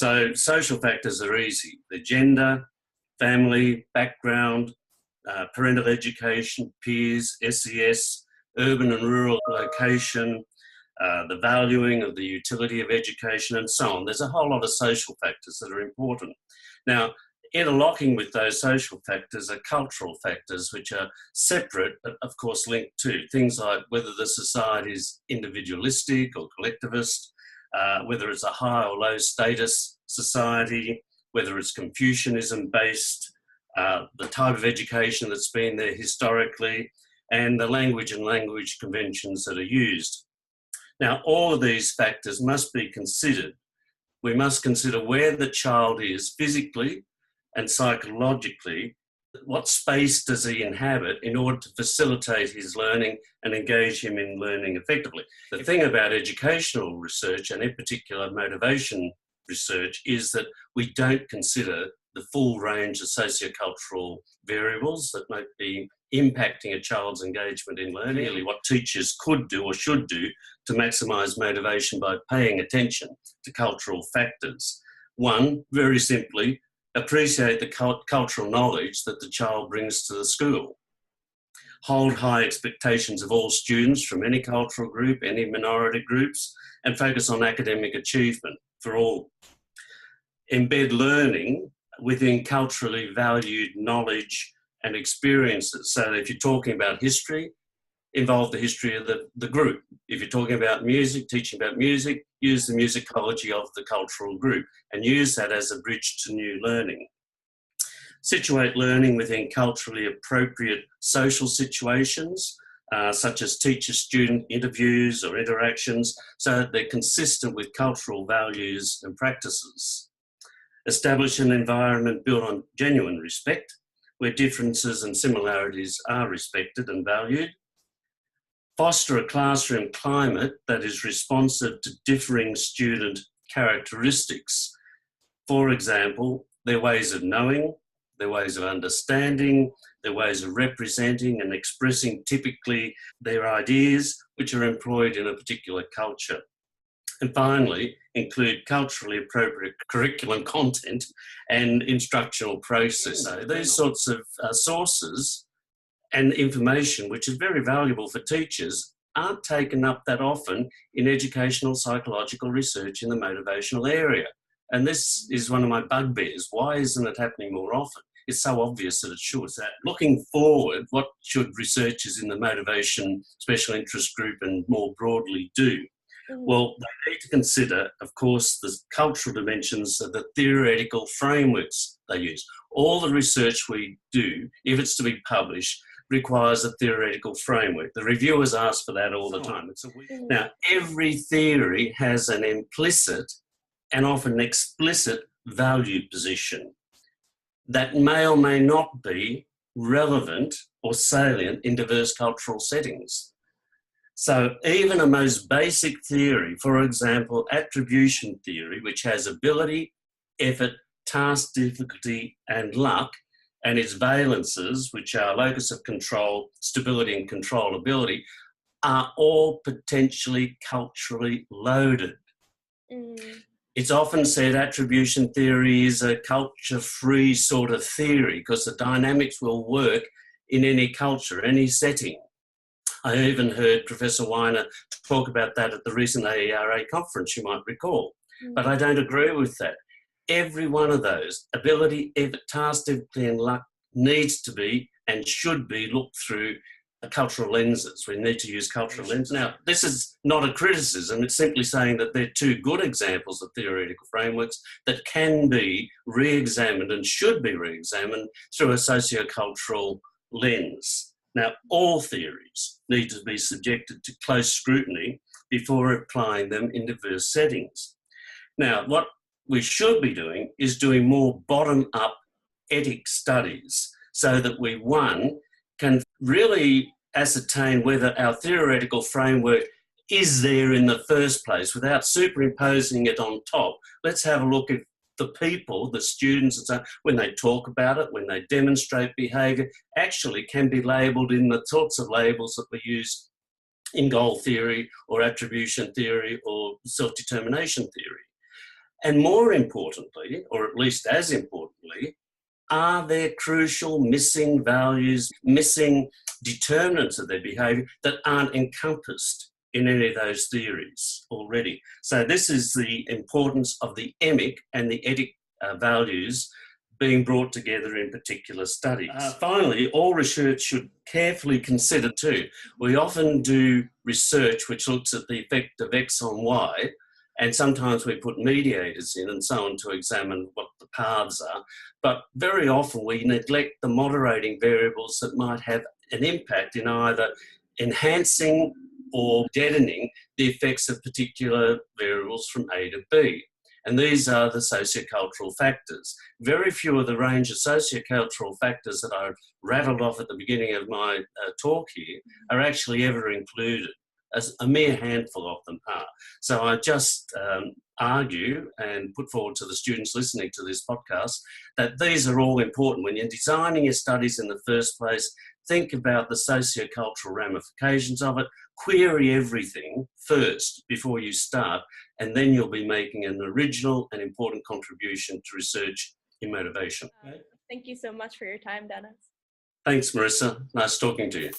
So social factors are easy. The gender, family, background, parental education, peers, SES, urban and rural location, the valuing of the utility of education and so on. There's a whole lot of social factors that are important. Now, interlocking with those social factors are cultural factors, which are separate, but of course linked to things like whether the society is individualistic or collectivist, whether it's a high or low status society, whether it's Confucianism based, the type of education that's been there historically, and the language and language conventions that are used. Now, all of these factors must be considered. We must consider where the child is physically and psychologically. What space does he inhabit in order to facilitate his learning and engage him in learning effectively? The thing about educational research, and in particular motivation research, is that we don't consider the full range of sociocultural variables that might be impacting a child's engagement in learning. Really, what teachers could do or should do to maximise motivation by paying attention to cultural factors. One, very simply, appreciate the cultural knowledge that the child brings to the school. Hold high expectations of all students from any cultural group, any minority groups, and focus on academic achievement for all. Embed learning within culturally valued knowledge and experiences. So if you're talking about history, involve the history of the group. If you're talking about music, teaching about music, use the musicology of the cultural group and use that as a bridge to new learning. Situate learning within culturally appropriate social situations, such as teacher-student interviews or interactions, so that they're consistent with cultural values and practices. Establish an environment built on genuine respect, where differences and similarities are respected and valued. Foster a classroom climate that is responsive to differing student characteristics. For example, their ways of knowing, their ways of understanding, their ways of representing and expressing typically their ideas, which are employed in a particular culture. And finally, include culturally appropriate curriculum content and instructional process. So these sorts of sources and information, which is very valuable for teachers, aren't taken up that often in educational psychological research in the motivational area. And this is one of my bugbears. Why isn't it happening more often? It's so obvious that it should. So looking forward, what should researchers in the motivation special interest group and more broadly do? Well, they need to consider, of course, the cultural dimensions of the theoretical frameworks they use. All the research we do, if it's to be published, requires a theoretical framework. The reviewers ask for that all the time. Now, every theory has an implicit and often explicit value position that may or may not be relevant or salient in diverse cultural settings. So even a most basic theory, for example, attribution theory, which has ability, effort, task difficulty, and luck, and its valences, which are locus of control, stability and controllability, are all potentially culturally loaded. It's often said attribution theory is a culture-free sort of theory because the dynamics will work in any culture, any setting. I even heard Professor Weiner talk about that at the recent AERA conference, you might recall. But I don't agree with that. Every one of those, ability, effort, task difficulty and luck, needs to be and should be looked through cultural lenses. We need to use cultural lenses. Now, this is not a criticism. It's simply saying that they're two good examples of theoretical frameworks that can be re-examined and should be re-examined through a sociocultural lens. Now, all theories need to be subjected to close scrutiny before applying them in diverse settings. Now, what we should be doing is doing more bottom-up ethics studies so that we, one, can really ascertain whether our theoretical framework is there in the first place without superimposing it on top. Let's have a look at the people, the students, and so on, when they talk about it, when they demonstrate behaviour, actually can be labelled in the sorts of labels that we use in goal theory or attribution theory or self-determination theory. And more importantly, or at least as importantly, are there crucial missing values, missing determinants of their behaviour that aren't encompassed in any of those theories already? So this is the importance of the emic and the etic values being brought together in particular studies. Finally, all research should carefully consider too. We often do research which looks at the effect of X on Y, and sometimes we put mediators in and so on to examine what the paths are. But very often we neglect the moderating variables that might have an impact in either enhancing or deadening the effects of particular variables from A to B. And these are the sociocultural factors. Very few of the range of sociocultural factors that I rattled off at the beginning of my talk here are actually ever included. As a mere handful of them are. So I just argue and put forward to the students listening to this podcast that these are all important. When you're designing your studies in the first place, think about the sociocultural ramifications of it, query everything first before you start, and then you'll be making an original and important contribution to research in motivation. Thank you so much for your time, Dennis. Thanks, Marissa. Nice talking to you.